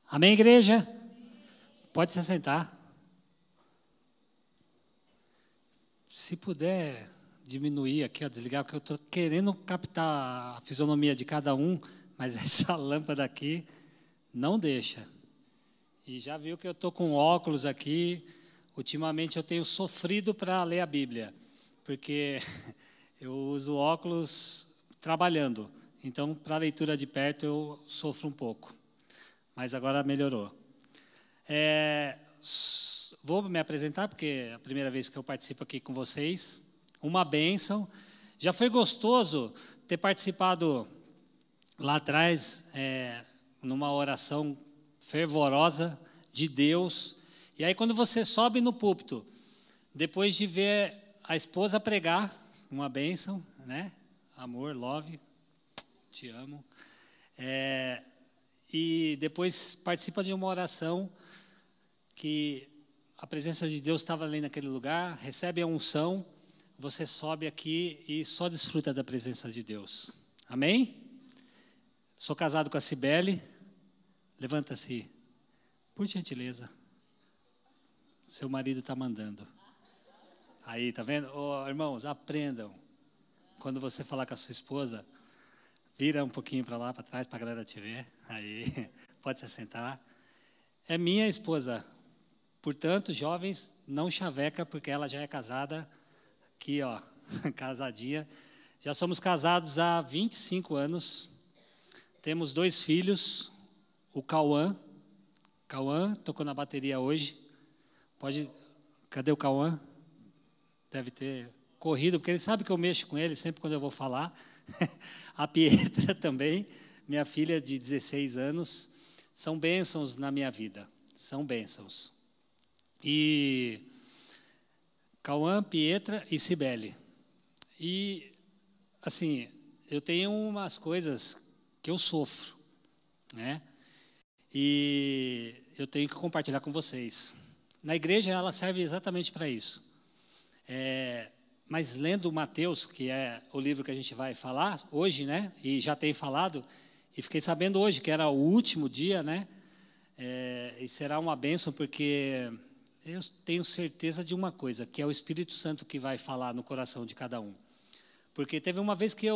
Amém, igreja? Pode se assentar. Se puder diminuir aqui, ó, desligar, porque eu estou querendo captar a fisionomia de cada um, mas essa lâmpada aqui não deixa. E já viu que eu estou com óculos aqui. Ultimamente eu tenho sofrido para ler a Bíblia, porque eu uso óculos trabalhando. Então, para a leitura de perto, eu sofro um pouco. Mas agora melhorou. Vou me apresentar, porque é a primeira vez que eu participo aqui com vocês. Uma bênção. Já foi gostoso ter participado lá atrás, numa oração fervorosa de Deus. E aí, quando você sobe no púlpito, depois de ver a esposa pregar, uma bênção, né? Amor, love, te amo. E depois participa de uma oração que a presença de Deus estava ali naquele lugar, recebe a unção, você sobe aqui e só desfruta da presença de Deus. Amém? Sou casado com a Cibele. Levanta-se, por gentileza. Seu marido está mandando. Aí, tá vendo? Oh, irmãos, aprendam. Quando você falar com a sua esposa, vira um pouquinho para lá, para trás, para a galera te ver. Aí, pode se sentar. É minha esposa. Portanto, jovens, não chaveca, porque ela já é casada. Aqui, ó, casadinha. Já somos casados há 25 anos. Temos 2 filhos. O Cauã. Cauã tocou na bateria hoje. Cadê o Cauã? Deve ter corrido, porque ele sabe que eu mexo com ele sempre quando eu vou falar. A Pietra também, minha filha de 16 anos. São bênçãos na minha vida. São bênçãos. E Cauã, Pietra e Cibele. E, assim, eu tenho umas coisas que eu sofro, né? E eu tenho que compartilhar com vocês. Na igreja, ela serve exatamente para isso. Mas lendo Mateus, que é o livro que a gente vai falar hoje, né? E já tem falado, e fiquei sabendo hoje que era o último dia, né? E será uma bênção, porque eu tenho certeza de uma coisa, que é o Espírito Santo que vai falar no coração de cada um. Porque teve uma vez que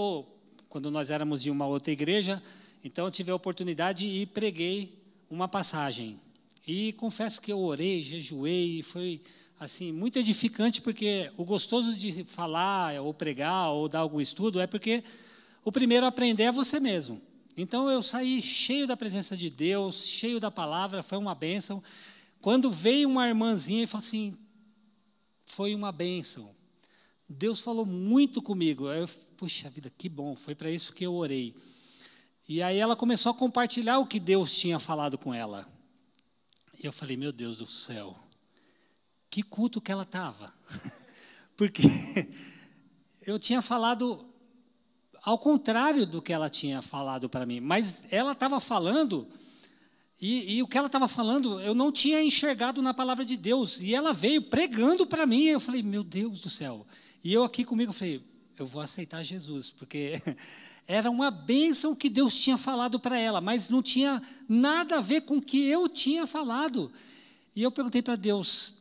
quando nós éramos de uma outra igreja, então eu tive a oportunidade e preguei uma passagem. E confesso que eu orei, jejuei, e foi assim, muito edificante, porque o gostoso de falar, ou pregar, ou dar algum estudo, é porque o primeiro a aprender é você mesmo. Então eu saí cheio da presença de Deus, cheio da palavra, foi uma bênção. Quando veio uma irmãzinha e falou assim, foi uma bênção. Deus falou muito comigo. Eu, puxa vida, que bom, foi para isso que eu orei. E aí ela começou a compartilhar o que Deus tinha falado com ela. E eu falei, meu Deus do céu, que culto que ela estava. Porque eu tinha falado ao contrário do que ela tinha falado para mim. Mas ela estava falando, e o que ela estava falando, eu não tinha enxergado na palavra de Deus. E ela veio pregando para mim, e eu falei, meu Deus do céu. E eu aqui comigo, eu falei, eu vou aceitar Jesus, porque era uma bênção que Deus tinha falado para ela, mas não tinha nada a ver com o que eu tinha falado. E eu perguntei para Deus,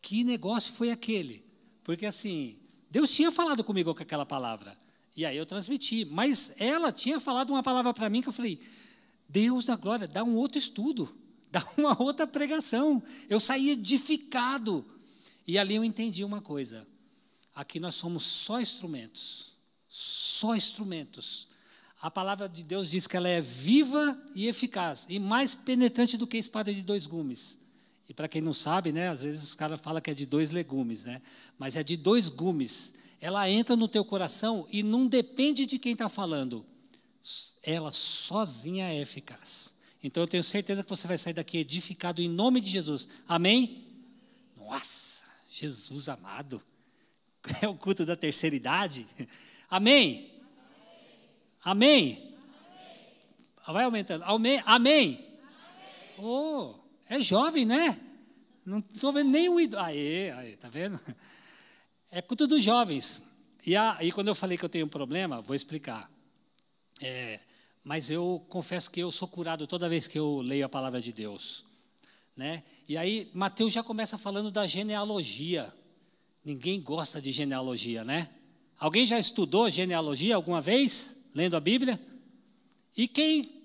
que negócio foi aquele? Porque assim, Deus tinha falado comigo com aquela palavra, e aí eu transmiti, mas ela tinha falado uma palavra para mim que eu falei, Deus da glória, dá um outro estudo, dá uma outra pregação. Eu saí edificado, e ali eu entendi uma coisa, aqui nós somos só instrumentos, A palavra de Deus diz que ela é viva e eficaz, e mais penetrante do que a espada de 2 gumes. E para quem não sabe, né, às vezes os caras falam que é de 2 legumes, né? Mas é de 2 gumes. Ela entra no teu coração e não depende de quem está falando. Ela sozinha é eficaz. Então eu tenho certeza que você vai sair daqui edificado em nome de Jesus. Amém? Nossa, Jesus amado. É o culto da terceira idade. Amém? Amém? Vai aumentando. Amém? Amém? Oh, é jovem, né? Não estou vendo nenhum idoso. Aí, tá vendo? É culto dos jovens. E quando eu falei que eu tenho um problema, vou explicar. mas eu confesso que eu sou curado toda vez que eu leio a palavra de Deus, né? E aí Mateus já começa falando da genealogia. Ninguém gosta de genealogia, né? Alguém já estudou genealogia alguma vez, lendo a Bíblia? E quem...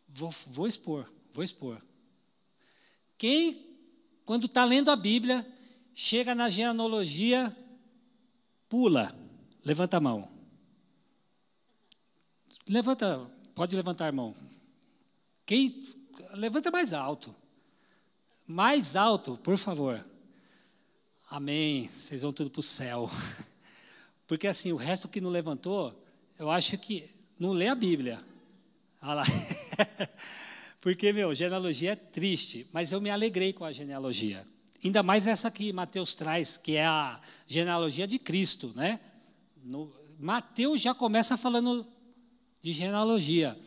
Vou expor. Quem, quando está lendo a Bíblia, chega na genealogia, pula, levanta a mão. Pode levantar a mão. Quem levanta mais alto. Mais alto, por favor. Amém. Vocês vão tudo para o céu. Porque assim, o resto que não levantou, eu acho que não lê a Bíblia. Olha lá. Porque, genealogia é triste, mas eu me alegrei com a genealogia. Ainda mais essa que Mateus traz, que é a genealogia de Cristo, né? Mateus já começa falando de genealogia.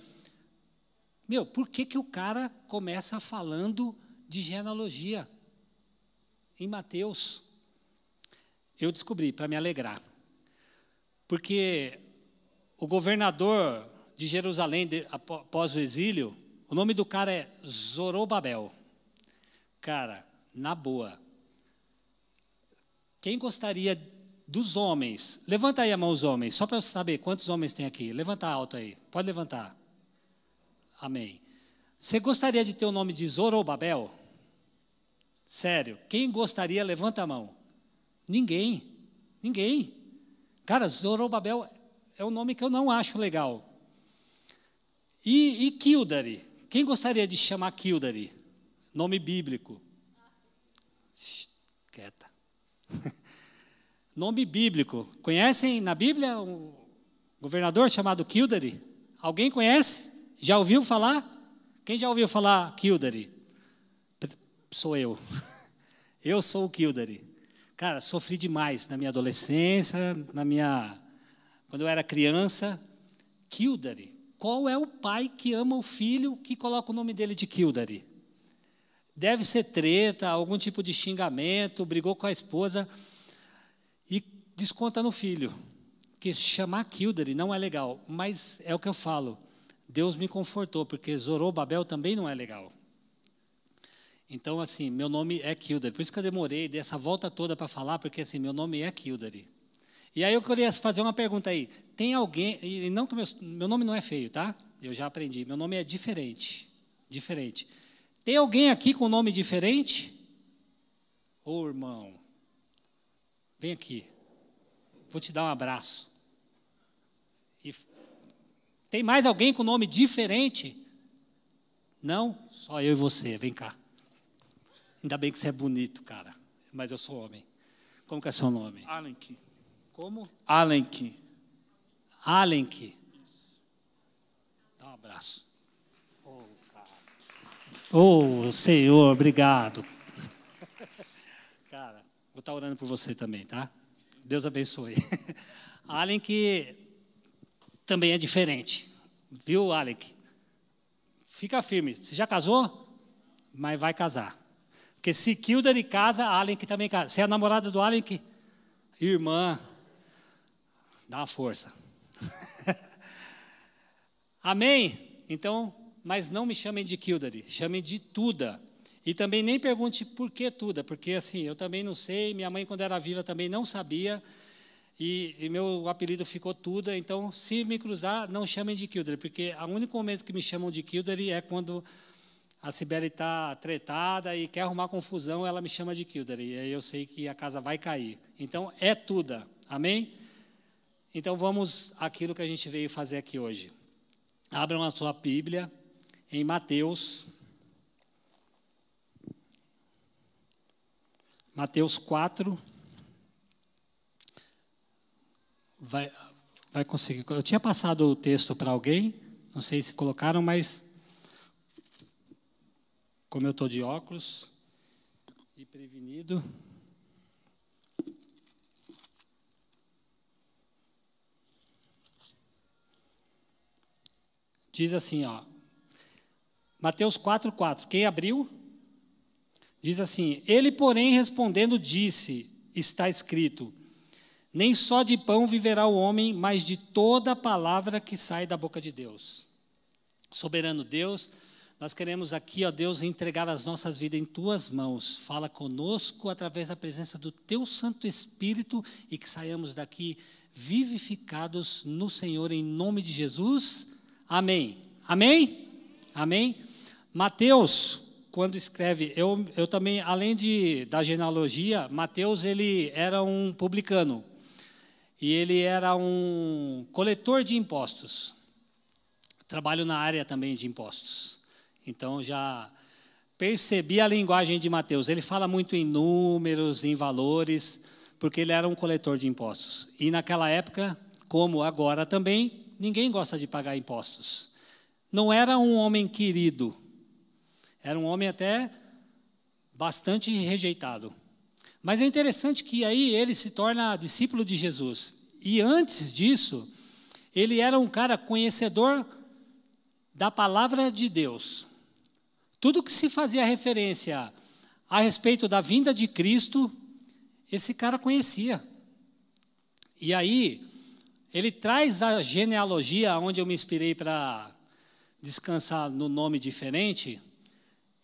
Por que o cara começa falando de genealogia em Mateus? Eu descobri, para me alegrar. Porque o governador de Jerusalém, após o exílio, o nome do cara é Zorobabel. Cara, na boa. Quem gostaria dos homens? Levanta aí a mão os homens, só para eu saber quantos homens tem aqui. Levanta alto aí, pode levantar. Amém. Você gostaria de ter o nome de Zorobabel? Sério, quem gostaria, levanta a mão. Ninguém. Cara, Zorobabel é um nome que eu não acho legal. E Kildare? Quem gostaria de chamar Kildare? Nome bíblico. Quieta. Nome bíblico. Conhecem na Bíblia um governador chamado Kildare? Alguém conhece? Já ouviu falar? Quem já ouviu falar Kildare? Sou eu. Eu sou o Kildare. Cara, sofri demais na minha adolescência, quando eu era criança. Kildare. Qual é o pai que ama o filho que coloca o nome dele de Kildare? Deve ser treta, algum tipo de xingamento, brigou com a esposa e desconta no filho. Porque chamar Kildare não é legal, mas é o que eu falo. Deus me confortou, porque Zorobabel também não é legal. Então, assim, meu nome é Kildare. Por isso que eu demorei, dei essa volta toda para falar, porque assim, meu nome é Kildare. E aí eu queria fazer uma pergunta aí. Tem alguém, e não que meu nome não é feio, tá? Eu já aprendi, meu nome é diferente. Tem alguém aqui com nome diferente? Ô, irmão, vem aqui. Vou te dar um abraço. Tem mais alguém com nome diferente? Não? Só eu e você, vem cá. Ainda bem que você é bonito, cara. Mas eu sou homem. Como que é seu nome? Alenk. Como? Alenk. Dá um abraço. Senhor, obrigado. Cara, vou estar orando por você também, tá? Deus abençoe. Alenk também é diferente. Viu, Alenk? Fica firme. Você já casou? Mas vai casar. Porque se Kildare casa, Alenk também casa. Você é a namorada do Alenk? Irmã, dá uma força. Amém? Então, mas não me chamem de Kildare, chamem de Tuda. E também nem pergunte por que Tuda, porque assim, eu também não sei, minha mãe quando era viva também não sabia, e meu apelido ficou Tuda, então se me cruzar, não chamem de Kildare, porque o único momento que me chamam de Kildare é quando a Cibele está tretada e quer arrumar confusão, ela me chama de Kildare, e aí eu sei que a casa vai cair. Então, é Tuda, amém? Então, vamos àquilo que a gente veio fazer aqui hoje. Abram a sua Bíblia em Mateus. Mateus 4. Vai conseguir. Eu tinha passado o texto para alguém, não sei se colocaram, mas como eu estou de óculos e prevenido. Diz assim, ó. Mateus 4:4. Quem abriu? Diz assim: Ele, porém, respondendo, disse: Está escrito: Nem só de pão viverá o homem, mas de toda a palavra que sai da boca de Deus. Soberano Deus, nós queremos aqui, ó Deus, entregar as nossas vidas em Tuas mãos. Fala conosco através da presença do Teu Santo Espírito e que saiamos daqui vivificados no Senhor, em nome de Jesus. Amém. Amém? Amém? Mateus, quando escreve, eu também, além da genealogia, Mateus, ele era um publicano. E ele era um coletor de impostos. Trabalho na área também de impostos. Então, já percebi a linguagem de Mateus. Ele fala muito em números, em valores, porque ele era um coletor de impostos. E naquela época, como agora também, ninguém gosta de pagar impostos. Não era um homem querido. Era um homem até bastante rejeitado. Mas é interessante que aí ele se torna discípulo de Jesus. E antes disso, ele era um cara conhecedor da palavra de Deus. Tudo que se fazia referência a respeito da vinda de Cristo, esse cara conhecia. E aí, ele traz a genealogia, onde eu me inspirei para descansar no nome diferente.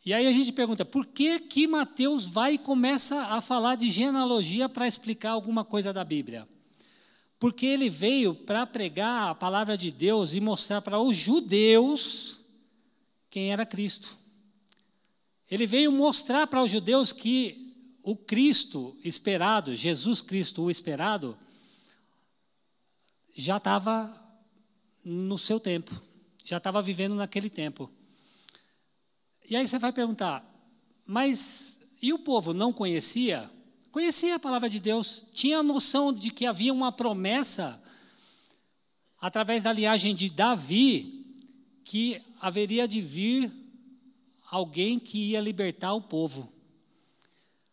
E aí a gente pergunta, por que Mateus vai e começa a falar de genealogia para explicar alguma coisa da Bíblia? Porque ele veio para pregar a palavra de Deus e mostrar para os judeus quem era Cristo. Ele veio mostrar para os judeus que o Cristo esperado, Jesus Cristo o esperado, já estava no seu tempo, já estava vivendo naquele tempo. E aí você vai perguntar, mas e o povo não conhecia? Conhecia a palavra de Deus, tinha a noção de que havia uma promessa, através da linhagem de Davi, que haveria de vir alguém que ia libertar o povo.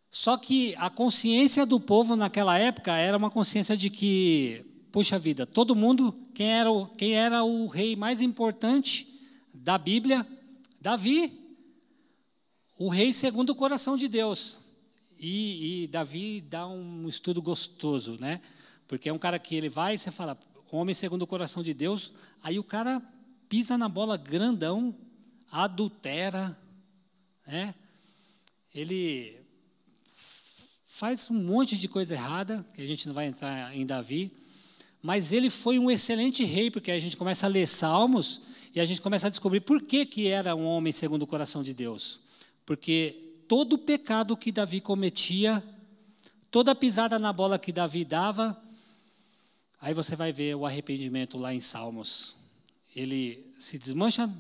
Só que a consciência do povo naquela época era uma consciência de que, puxa vida, todo mundo, quem era o rei mais importante da Bíblia? Davi, o rei segundo o coração de Deus. E Davi dá um estudo gostoso, né? Porque é um cara que ele vai e você fala, homem segundo o coração de Deus, aí o cara pisa na bola grandão, adultera, né? Ele faz um monte de coisa errada, que a gente não vai entrar em Davi, mas ele foi um excelente rei, porque a gente começa a ler Salmos e a gente começa a descobrir por que era um homem segundo o coração de Deus. Porque todo o pecado que Davi cometia, toda pisada na bola que Davi dava, aí você vai ver o arrependimento lá em Salmos. Ele se desmancha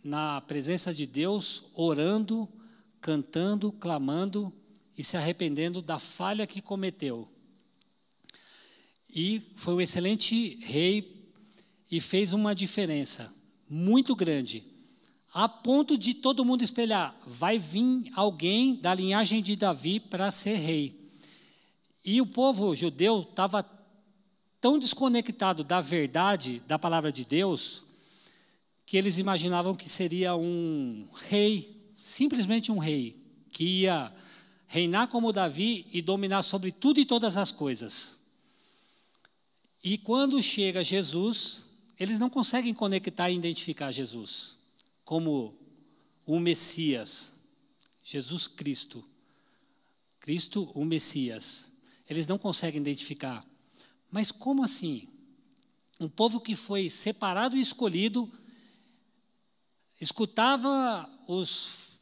na presença de Deus, orando, cantando, clamando e se arrependendo da falha que cometeu. E foi um excelente rei e fez uma diferença muito grande, a ponto de todo mundo espelhar, vai vir alguém da linhagem de Davi para ser rei. E o povo judeu estava tão desconectado da verdade, da palavra de Deus, que eles imaginavam que seria um rei, simplesmente um rei, que ia reinar como Davi e dominar sobre tudo e todas as coisas. E quando chega Jesus, eles não conseguem conectar e identificar Jesus como o Messias, Jesus Cristo, Cristo o Messias. Eles não conseguem identificar. Mas como assim? Um povo que foi separado e escolhido, escutava os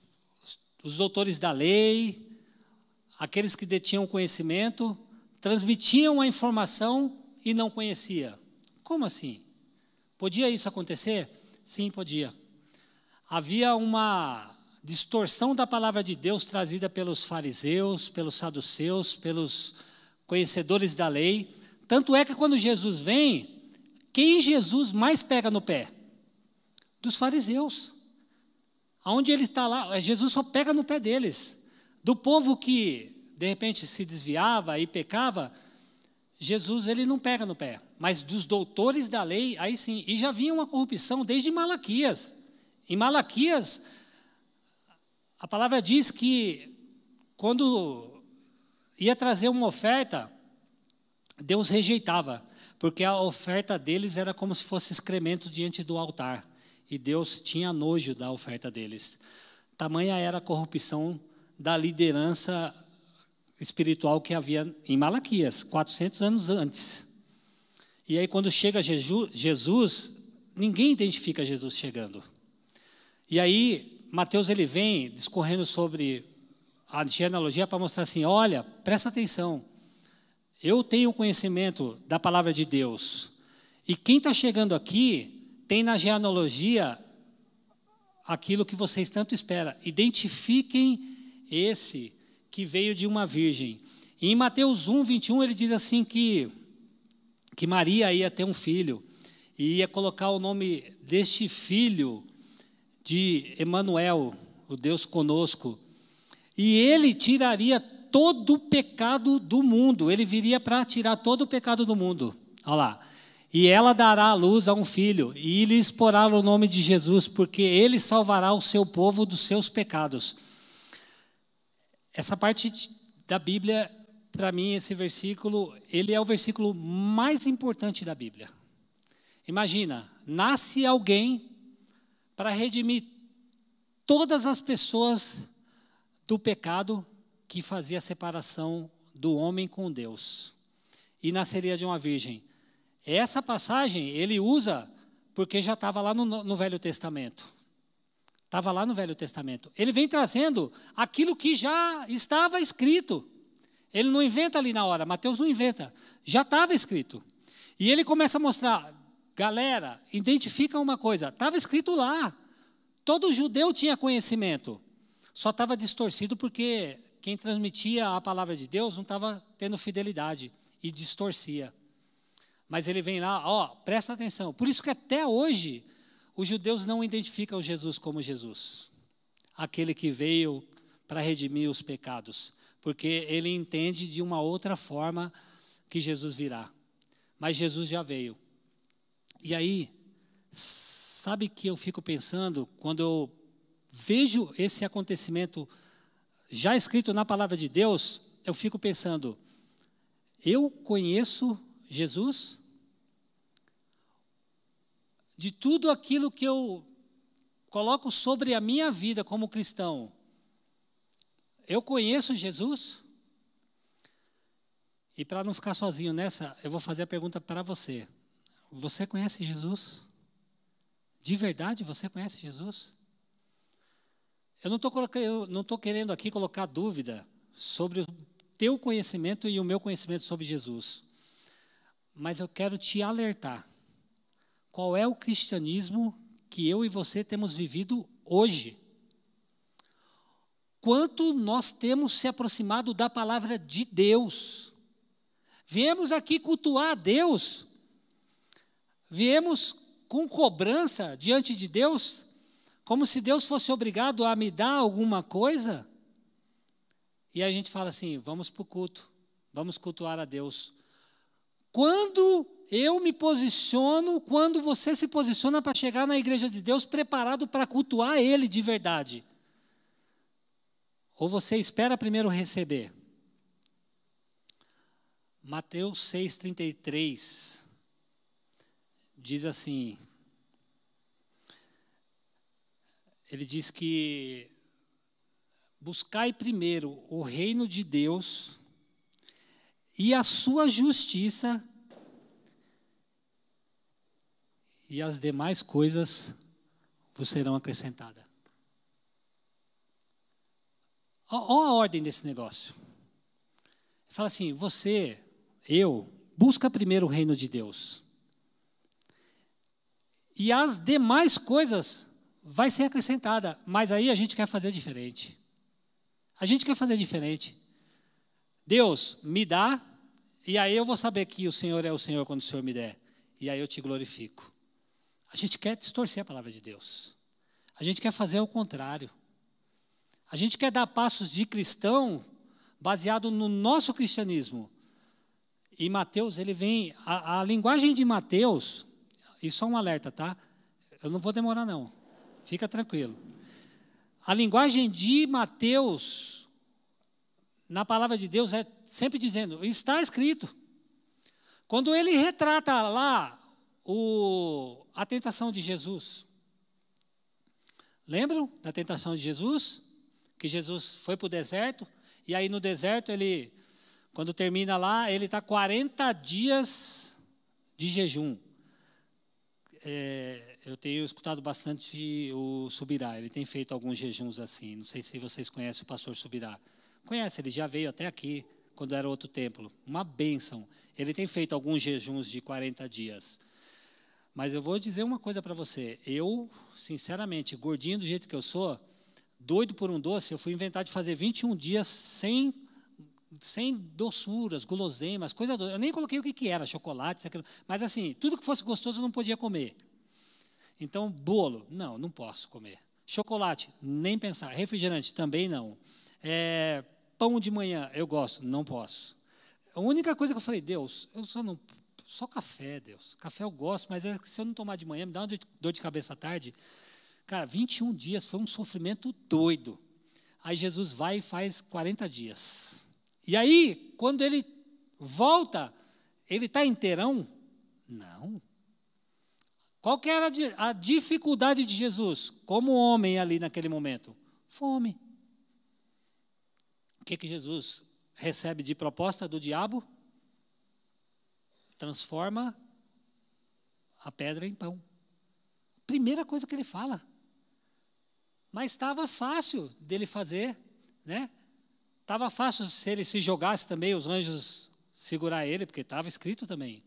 doutores da lei, aqueles que detinham conhecimento, transmitiam a informação e não conhecia. Como assim? Podia isso acontecer? Sim, podia. Havia uma distorção da palavra de Deus trazida pelos fariseus, pelos saduceus, pelos conhecedores da lei. Tanto é que quando Jesus vem, quem Jesus mais pega no pé? Dos fariseus. Aonde ele está lá, Jesus só pega no pé deles. Do povo que, de repente, se desviava e pecava, Jesus ele não pega no pé. Mas dos doutores da lei, aí sim. E já vinha uma corrupção desde Malaquias. Em Malaquias, a palavra diz que quando ia trazer uma oferta, Deus rejeitava, porque a oferta deles era como se fosse excremento diante do altar. e Deus tinha nojo da oferta deles. Tamanha era a corrupção da liderança espiritual que havia em Malaquias, 400 anos antes. E aí quando chega Jesus, ninguém identifica Jesus chegando. E aí Mateus ele vem discorrendo sobre a genealogia para mostrar assim, olha, presta atenção, eu tenho conhecimento da palavra de Deus, e quem está chegando aqui tem na genealogia aquilo que vocês tanto esperam. Identifiquem esse que veio de uma virgem. E em Mateus 1, 21, ele diz assim que Maria ia ter um filho, e ia colocar o nome deste filho de Emanuel, o Deus conosco. E ele tiraria todo o pecado do mundo. Ele viria para tirar todo o pecado do mundo. Olha lá. E ela dará à luz a um filho, e lhes porá o nome de Jesus, porque ele salvará o seu povo dos seus pecados. Essa parte da Bíblia, para mim, esse versículo, ele é o versículo mais importante da Bíblia. Imagina, nasce alguém para redimir todas as pessoas do pecado que fazia a separação do homem com Deus. E nasceria de uma virgem. Essa passagem ele usa porque já estava lá no Velho Testamento. Estava lá no Velho Testamento. Ele vem trazendo aquilo que já estava escrito. Ele não inventa ali na hora, Mateus não inventa. Já estava escrito. E ele começa a mostrar, galera, identifica uma coisa, estava escrito lá. Todo judeu tinha conhecimento. Só estava distorcido porque quem transmitia a palavra de Deus não estava tendo fidelidade e distorcia. Mas ele vem lá, ó, presta atenção. Por isso que até hoje os judeus não identificam Jesus como Jesus, aquele que veio para redimir os pecados, porque ele entende de uma outra forma que Jesus virá. Mas Jesus já veio. E aí, sabe que eu fico pensando, quando eu vejo esse acontecimento já escrito na palavra de Deus, eu fico pensando, eu conheço Jesus? De tudo aquilo que eu coloco sobre a minha vida como cristão, eu conheço Jesus? E para não ficar sozinho nessa, eu vou fazer a pergunta para você. Você conhece Jesus? De verdade, você conhece Jesus? Eu não estou querendo aqui colocar dúvida sobre o teu conhecimento e o meu conhecimento sobre Jesus. Mas eu quero te alertar. Qual é o cristianismo que eu e você temos vivido hoje? Quanto nós temos se aproximado da palavra de Deus? Viemos aqui cultuar a Deus? Viemos com cobrança diante de Deus? Como se Deus fosse obrigado a me dar alguma coisa? E a gente fala assim, vamos para o culto, vamos cultuar a Deus. Quando eu me posiciono, quando você se posiciona para chegar na igreja de Deus preparado para cultuar Ele de verdade? Ou você espera primeiro receber? Mateus 6,33 diz assim, ele diz que buscai primeiro o reino de Deus e a sua justiça, e as demais coisas vos serão acrescentadas. Olha a ordem desse negócio. Ele fala assim, busca primeiro o reino de Deus. E as demais coisas vai ser acrescentada. Mas aí a gente quer fazer diferente. A gente quer fazer diferente. Deus me dá, e aí eu vou saber que o Senhor é o Senhor quando o Senhor me der. E aí eu te glorifico. A gente quer distorcer a palavra de Deus. A gente quer fazer o contrário. A gente quer dar passos de cristão baseado no nosso cristianismo. E Mateus, ele vem, a linguagem de Mateus, e só um alerta, tá? Eu não vou demorar não, fica tranquilo. A linguagem de Mateus, na palavra de Deus, é sempre dizendo, está escrito. Quando ele retrata lá a tentação de Jesus, Lembram da tentação de Jesus? Que Jesus foi para o deserto, e aí no deserto ele, quando termina lá, ele está 40 dias de jejum. Eu tenho escutado bastante o Subirá, ele tem feito alguns jejuns assim. Não sei se vocês conhecem o pastor Subirá. Conhece, ele já veio até aqui, quando era outro templo. Uma bênção. Ele tem feito alguns jejuns de 40 dias. Mas eu vou dizer uma coisa para você. Eu, sinceramente, gordinho do jeito que eu sou, doido por um doce, eu fui inventar de fazer 21 dias sem doçuras, guloseimas, coisa doce. Eu nem coloquei o que era, chocolate, isso, aquilo. Mas assim, tudo que fosse gostoso eu não podia comer. Então, bolo, não posso comer. Chocolate, nem pensar. Refrigerante, também não. Pão de manhã, eu gosto, não posso. A única coisa que eu falei, Deus, eu só café, Deus. Café eu gosto, mas se eu não tomar de manhã, me dá uma dor de cabeça à tarde. Cara, 21 dias foi um sofrimento doido. Aí Jesus vai e faz 40 dias. E aí, quando ele volta, ele está inteirão? Não. Qual que era a dificuldade de Jesus, como homem ali naquele momento? Fome. O que Jesus recebe de proposta do diabo? Transforma a pedra em pão. Primeira coisa que ele fala. Mas estava fácil dele fazer, né? Estava fácil se ele se jogasse também, os anjos segurar ele, porque estava escrito também.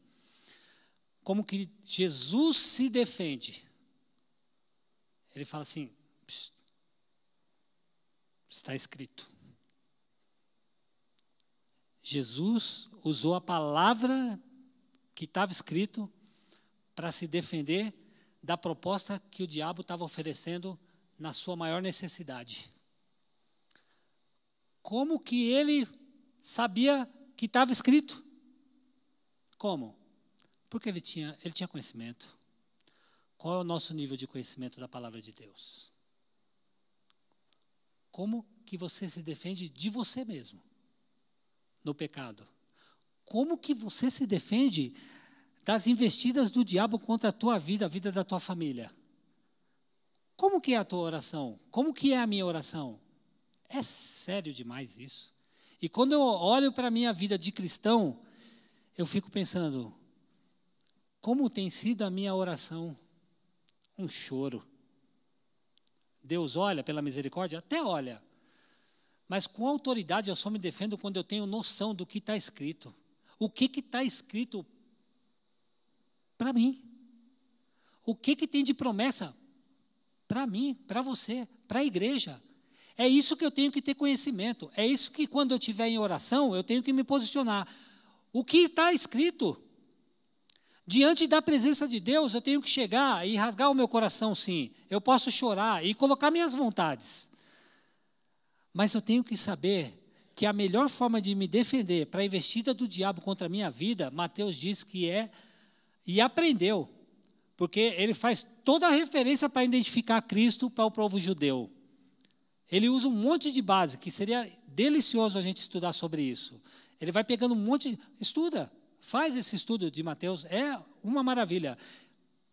Como que Jesus se defende? Ele fala assim, está escrito. Jesus usou a palavra que estava escrito para se defender da proposta que o diabo estava oferecendo na sua maior necessidade. Como que ele sabia que estava escrito? Como? Porque ele tinha conhecimento. Qual é o nosso nível de conhecimento da palavra de Deus? Como que você se defende de você mesmo no pecado? Como que você se defende das investidas do diabo contra a tua vida, a vida da tua família? Como que é a tua oração? Como que é a minha oração? É sério demais isso. E quando eu olho para a minha vida de cristão, eu fico pensando, como tem sido a minha oração? Um choro. Deus olha pela misericórdia? Até olha. Mas com autoridade eu só me defendo quando eu tenho noção do que está escrito. O que está escrito para mim? O que tem de promessa para mim, para você, para a igreja? É isso que eu tenho que ter conhecimento. É isso que quando eu estiver em oração, eu tenho que me posicionar. O que está escrito? Diante da presença de Deus, eu tenho que chegar e rasgar o meu coração, sim. Eu posso chorar e colocar minhas vontades. Mas eu tenho que saber que a melhor forma de me defender para a investida do diabo contra a minha vida, Mateus diz que é, e aprendeu, porque ele faz toda a referência para identificar Cristo para o povo judeu. Ele usa um monte de base, que seria delicioso a gente estudar sobre isso. Ele vai pegando um monte, estuda. Faz esse estudo de Mateus, é uma maravilha.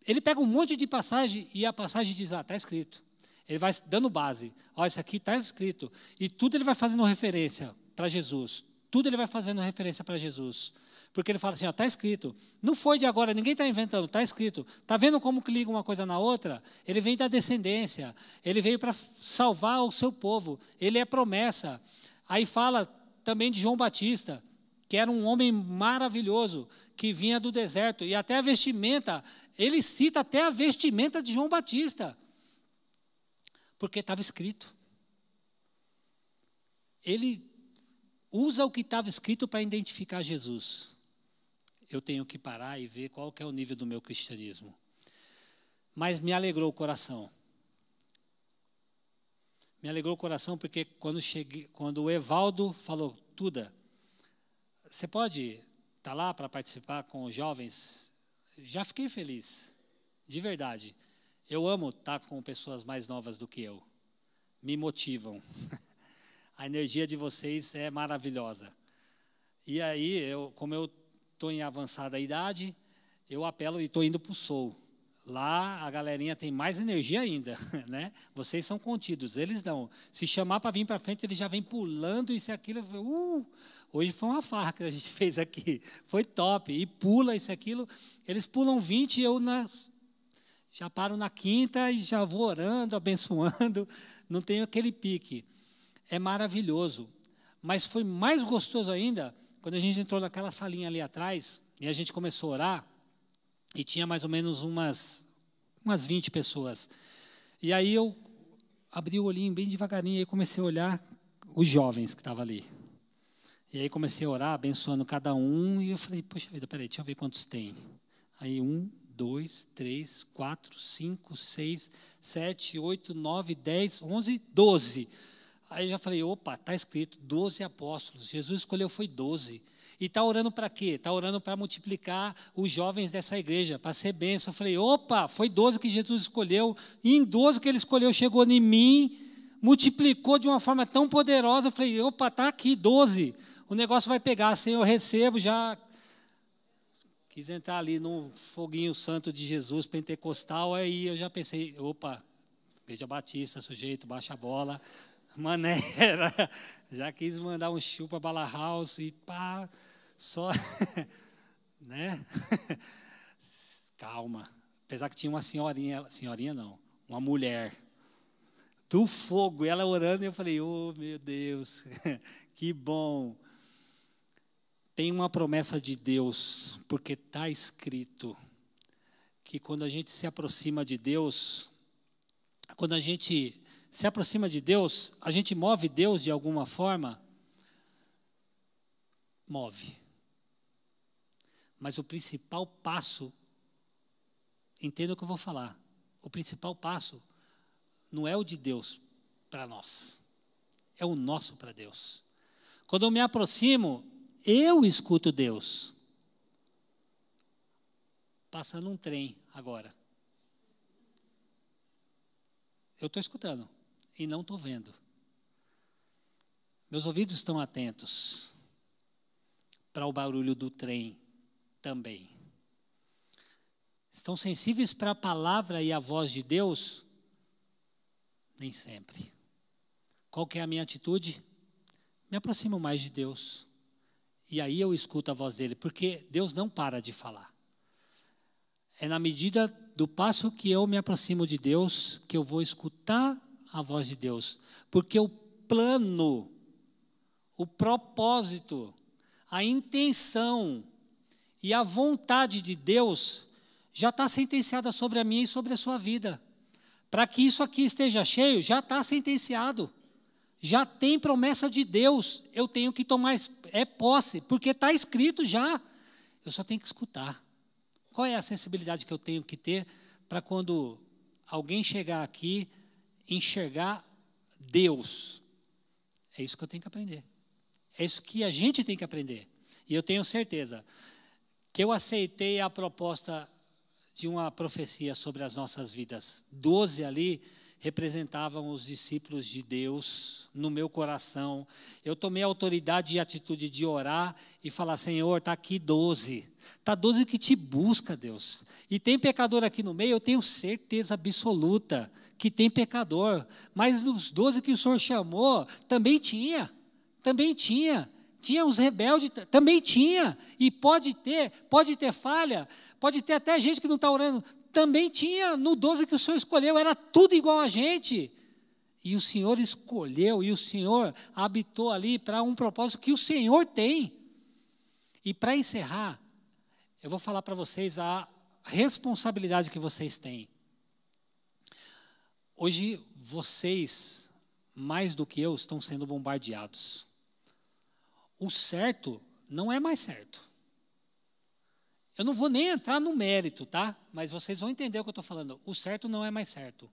Ele pega um monte de passagem e a passagem diz, está escrito. Ele vai dando base. Olha, isso aqui está escrito. E tudo ele vai fazendo referência para Jesus. Tudo ele vai fazendo referência para Jesus. Porque ele fala assim, está escrito. Não foi de agora, ninguém está inventando, está escrito. Está vendo como que liga uma coisa na outra? Ele vem da descendência. Ele veio para salvar o seu povo. Ele é promessa. Aí fala também de João Batista, que era um homem maravilhoso, que vinha do deserto, e até a vestimenta, ele cita até a vestimenta de João Batista, porque estava escrito. Ele usa o que estava escrito para identificar Jesus. Eu tenho que parar e ver qual que é o nível do meu cristianismo. Mas me alegrou o coração. Me alegrou o coração porque quando o Evaldo falou, Tuda, você pode estar lá para participar com os jovens? Já fiquei feliz, de verdade. Eu amo estar com pessoas mais novas do que eu. Me motivam. A energia de vocês é maravilhosa. E aí, como eu estou em avançada idade, eu apelo e estou indo para o Soul. Lá a galerinha tem mais energia ainda, né? Vocês são contidos, eles não. Se chamar para vir para frente, eles já vêm pulando isso e aquilo. Hoje foi uma farra que a gente fez aqui, foi top. E pula isso e aquilo. Eles pulam 20 e eu já paro na quinta e já vou orando, abençoando. Não tenho aquele pique. É maravilhoso. Mas foi mais gostoso ainda quando a gente entrou naquela salinha ali atrás e a gente começou a orar. E tinha mais ou menos umas 20 pessoas. E aí eu abri o olhinho bem devagarinho e comecei a olhar os jovens que estavam ali. E aí comecei a orar, abençoando cada um. E eu falei, poxa vida, peraí, deixa eu ver quantos tem. Aí 1, 2, 3, 4, 5, 6, 7, 8, 9, 10, 11, 12. Aí eu já falei, opa, está escrito 12 apóstolos. Jesus escolheu foi 12. E está orando para quê? Está orando para multiplicar os jovens dessa igreja, para ser bênção. Eu falei, opa, foi 12 que Jesus escolheu, e em 12 que ele escolheu, chegou em mim, multiplicou de uma forma tão poderosa. Eu falei, opa, está aqui, 12. O negócio vai pegar, assim, eu recebo, já quis entrar ali no foguinho santo de Jesus, pentecostal, aí eu já pensei, opa, Beija Batista, sujeito, baixa a bola, maneira, já quis mandar um chupa bala house e pá, só, né? Calma, apesar que tinha uma senhorinha não, uma mulher do fogo, e ela orando, e eu falei, oh meu Deus, que bom. Tem uma promessa de Deus, porque está escrito que quando a gente se aproxima de Deus, quando a gente se aproxima de Deus, a gente move Deus de alguma forma? Move. Mas o principal passo, entenda o que eu vou falar, o principal passo não é o de Deus para nós, é o nosso para Deus. Quando eu me aproximo, eu escuto Deus. Passando um trem agora. Eu estou escutando e não estou vendo. Meus ouvidos estão atentos para o barulho do trem também. Estão sensíveis para a palavra e a voz de Deus? Nem sempre. Qual que é a minha atitude? Me aproximo mais de Deus. E aí eu escuto a voz dele, porque Deus não para de falar. É na medida do passo que eu me aproximo de Deus, que eu vou escutar a voz de Deus. Porque o plano, o propósito, a intenção e a vontade de Deus já está sentenciada sobre a minha e sobre a sua vida. Para que isso aqui esteja cheio, já está sentenciado. Já tem promessa de Deus, eu tenho que tomar posse, porque está escrito já. Eu só tenho que escutar. Qual é a sensibilidade que eu tenho que ter para quando alguém chegar aqui, enxergar Deus? É isso que eu tenho que aprender. É isso que a gente tem que aprender. E eu tenho certeza que eu aceitei a proposta de uma profecia sobre as nossas vidas. 12 ali representavam os discípulos de Deus no meu coração. Eu tomei a autoridade e a atitude de orar e falar, Senhor, está aqui 12. Está 12 que te busca, Deus. E tem pecador aqui no meio, eu tenho certeza absoluta que tem pecador. Mas nos 12 que o Senhor chamou, também tinha. Também tinha. Tinha os rebeldes, também tinha. E pode ter falha, pode ter até gente que não está orando. Também tinha no 12 que o Senhor escolheu, era tudo igual a gente. E o Senhor escolheu, e o Senhor habitou ali para um propósito que o Senhor tem. E para encerrar, eu vou falar para vocês a responsabilidade que vocês têm. Hoje, vocês, mais do que eu, estão sendo bombardeados. O certo não é mais certo. Eu não vou nem entrar no mérito, tá? Mas vocês vão entender o que eu estou falando. O certo não é mais certo.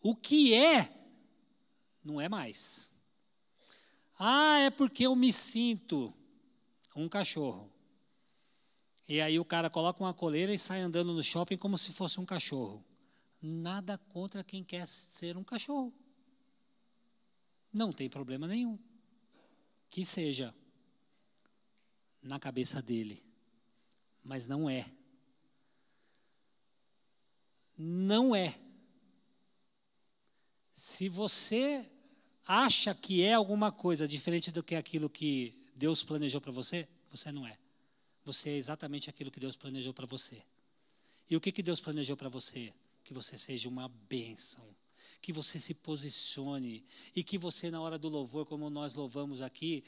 O que é, não é mais. Ah, é porque eu me sinto um cachorro. E aí o cara coloca uma coleira e sai andando no shopping como se fosse um cachorro. Nada contra quem quer ser um cachorro. Não tem problema nenhum. Que seja na cabeça dele. Mas não é. não é. Se você acha que é alguma coisa diferente do que aquilo que Deus planejou para você, você não é. Você é exatamente aquilo que Deus planejou para você. E o que Deus planejou para você? Que você seja uma bênção, que você se posicione e que você, na hora do louvor, como nós louvamos aqui,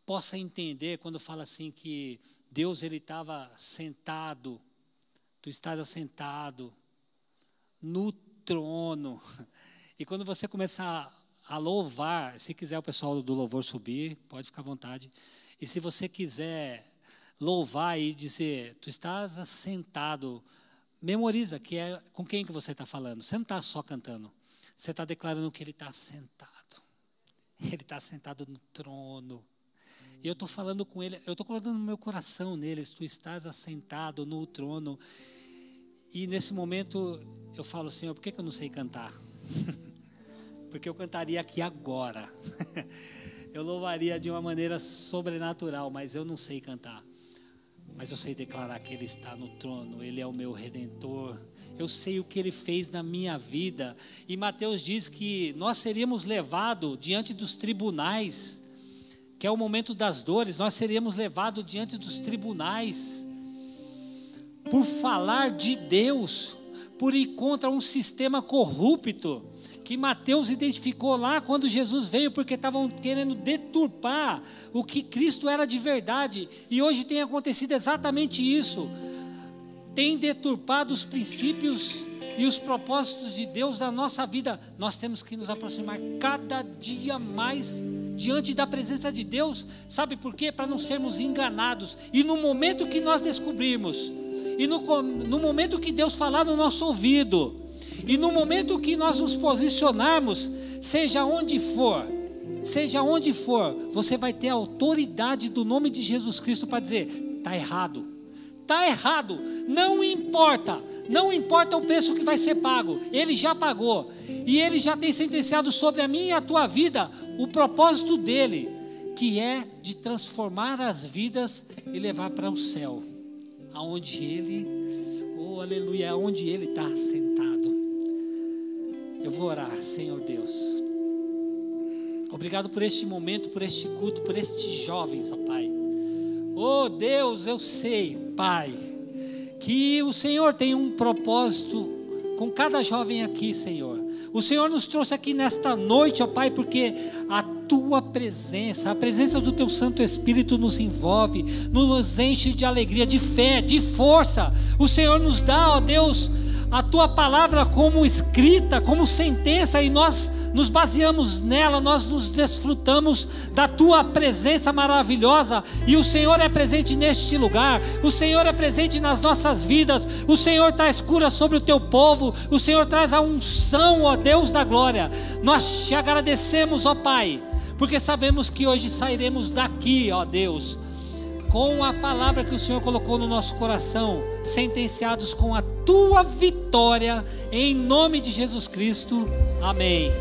possa entender quando fala assim que Deus, ele estava sentado, tu estás assentado no trono. E quando você começar a louvar, se quiser o pessoal do louvor subir, pode ficar à vontade. E se você quiser louvar e dizer, tu estás assentado, memoriza que é com quem que você está falando. Você não está só cantando, você está declarando que ele está sentado. Ele está sentado no trono. E eu estou falando com ele, eu estou colocando no meu coração nele, tu estás assentado no trono. E nesse momento eu falo, Senhor, por que eu não sei cantar? Porque eu cantaria aqui agora. Eu louvaria de uma maneira sobrenatural, mas eu não sei cantar. Mas eu sei declarar que Ele está no trono, Ele é o meu Redentor. Eu sei o que Ele fez na minha vida. E Mateus diz que nós seríamos levados diante dos tribunais, que é o momento das dores, nós seríamos levados diante dos tribunais, por falar de Deus, por ir contra um sistema corrupto, que Mateus identificou lá quando Jesus veio, porque estavam querendo deturpar o que Cristo era de verdade, e hoje tem acontecido exatamente isso, tem deturpado os princípios e os propósitos de Deus na nossa vida. Nós temos que nos aproximar cada dia mais diante da presença de Deus, sabe por quê? Para não sermos enganados, e no momento que nós descobrirmos, e no momento que Deus falar no nosso ouvido, e no momento que nós nos posicionarmos, seja onde for, você vai ter a autoridade do nome de Jesus Cristo para dizer, está errado, não importa o preço que vai ser pago, Ele já pagou, e Ele já tem sentenciado sobre a minha e a tua vida, o propósito dEle, que é de transformar as vidas e levar para o céu, aonde Ele, oh aleluia, aonde Ele está sentado. Eu vou orar, Senhor Deus, obrigado por este momento, por este culto, por estes jovens, ó Pai. Oh Deus, eu sei, Pai, que o Senhor tem um propósito com cada jovem aqui, Senhor. O Senhor nos trouxe aqui nesta noite, ó Pai, porque a Tua presença, a presença do Teu Santo Espírito nos envolve, nos enche de alegria, de fé, de força. O Senhor nos dá, ó Deus, a Tua palavra como escrita, como sentença, e nós nos baseamos nela, nós nos desfrutamos da Tua presença maravilhosa, e o Senhor é presente neste lugar, o Senhor é presente nas nossas vidas, o Senhor traz cura sobre o Teu povo, o Senhor traz a unção, ó Deus da glória. Nós te agradecemos, ó Pai, porque sabemos que hoje sairemos daqui, ó Deus, com a palavra que o Senhor colocou no nosso coração, sentenciados com a Tua vitória, em nome de Jesus Cristo, amém.